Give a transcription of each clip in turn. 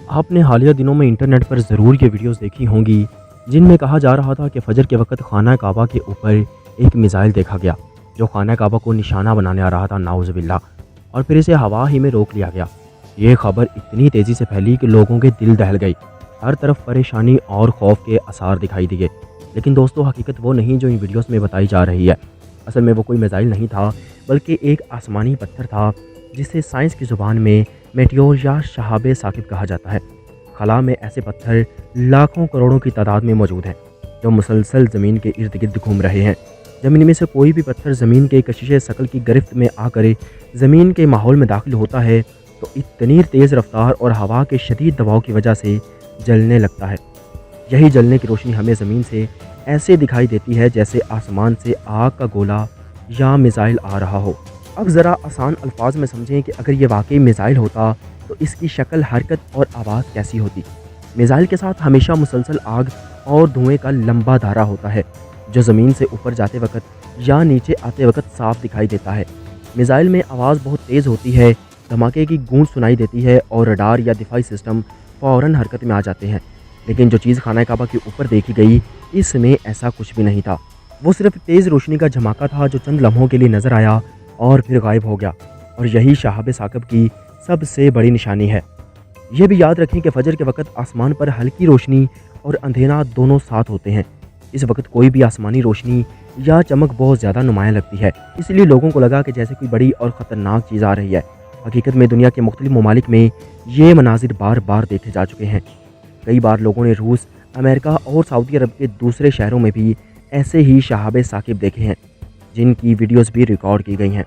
آپ نے حالیہ دنوں میں انٹرنیٹ پر ضرور یہ ویڈیوز دیکھی ہوں گی جن میں کہا جا رہا تھا کہ فجر کے وقت خانہ کعبہ کے اوپر ایک میزائل دیکھا گیا جو خانہ کعبہ کو نشانہ بنانے آ رہا تھا، نعوذ باللہ، اور پھر اسے ہوا ہی میں روک لیا گیا۔ یہ خبر اتنی تیزی سے پھیلی کہ لوگوں کے دل دہل گئی، ہر طرف پریشانی اور خوف کے آثار دکھائی دیے۔ لیکن دوستو، حقیقت وہ نہیں جو ان ویڈیوز میں بتائی جا رہی ہے۔ اصل میں وہ کوئی میزائل نہیں تھا، بلکہ ایک آسمانی پتھر تھا جسے سائنس کی زبان میں میٹیور یا شہاب ثاقب کہا جاتا ہے۔ خلا میں ایسے پتھر لاکھوں کروڑوں کی تعداد میں موجود ہیں جو مسلسل زمین کے ارد گرد گھوم رہے ہیں۔ جب ان میں سے کوئی بھی پتھر زمین کے کشش ثقل کی گرفت میں آ کر زمین کے ماحول میں داخل ہوتا ہے تو اتنی تیز رفتار اور ہوا کے شدید دباؤ کی وجہ سے جلنے لگتا ہے۔ یہی جلنے کی روشنی ہمیں زمین سے ایسے دکھائی دیتی ہے جیسے آسمان سے آگ کا گولا یا میزائل آ رہا ہو۔ اب ذرا آسان الفاظ میں سمجھیں کہ اگر یہ واقعی میزائل ہوتا تو اس کی شکل، حرکت اور آواز کیسی ہوتی۔ میزائل کے ساتھ ہمیشہ مسلسل آگ اور دھوئیں کا لمبا دھارا ہوتا ہے جو زمین سے اوپر جاتے وقت یا نیچے آتے وقت صاف دکھائی دیتا ہے۔ میزائل میں آواز بہت تیز ہوتی ہے، دھماکے کی گونج سنائی دیتی ہے اور رڈار یا دفاعی سسٹم فوراً حرکت میں آ جاتے ہیں۔ لیکن جو چیز خانہ کعبہ کے اوپر دیکھی گئی، اس میں ایسا کچھ بھی نہیں تھا۔ وہ صرف تیز روشنی کا جھماکہ تھا جو چند لمحوں کے لیے نظر آیا اور پھر غائب ہو گیا، اور یہی شہاب ثاقب کی سب سے بڑی نشانی ہے۔ یہ بھی یاد رکھیں کہ فجر کے وقت آسمان پر ہلکی روشنی اور اندھیرا دونوں ساتھ ہوتے ہیں۔ اس وقت کوئی بھی آسمانی روشنی یا چمک بہت زیادہ نمایاں لگتی ہے، اس لیے لوگوں کو لگا کہ جیسے کوئی بڑی اور خطرناک چیز آ رہی ہے۔ حقیقت میں دنیا کے مختلف ممالک میں یہ مناظر بار بار دیکھے جا چکے ہیں۔ کئی بار لوگوں نے روس، امریکہ اور سعودی عرب کے دوسرے شہروں میں بھی ایسے ہی شہاب ثاقب دیکھے ہیں جن کی ویڈیوز بھی ریکارڈ کی گئی ہیں۔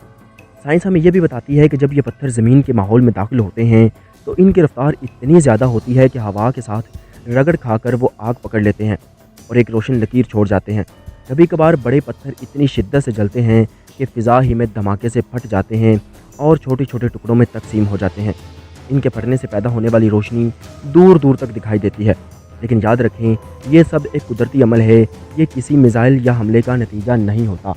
سائنس ہمیں یہ بھی بتاتی ہے کہ جب یہ پتھر زمین کے ماحول میں داخل ہوتے ہیں تو ان کی رفتار اتنی زیادہ ہوتی ہے کہ ہوا کے ساتھ رگڑ کھا کر وہ آگ پکڑ لیتے ہیں اور ایک روشن لکیر چھوڑ جاتے ہیں۔ کبھی کبھار بڑے پتھر اتنی شدت سے جلتے ہیں کہ فضا ہی میں دھماکے سے پھٹ جاتے ہیں اور چھوٹے چھوٹے ٹکڑوں میں تقسیم ہو جاتے ہیں۔ ان کے پھٹنے سے پیدا ہونے والی روشنی دور دور تک دکھائی دیتی ہے۔ لیکن یاد رکھیں، یہ سب ایک قدرتی عمل ہے، یہ کسی میزائل یا حملے کا نتیجہ نہیں ہوتا۔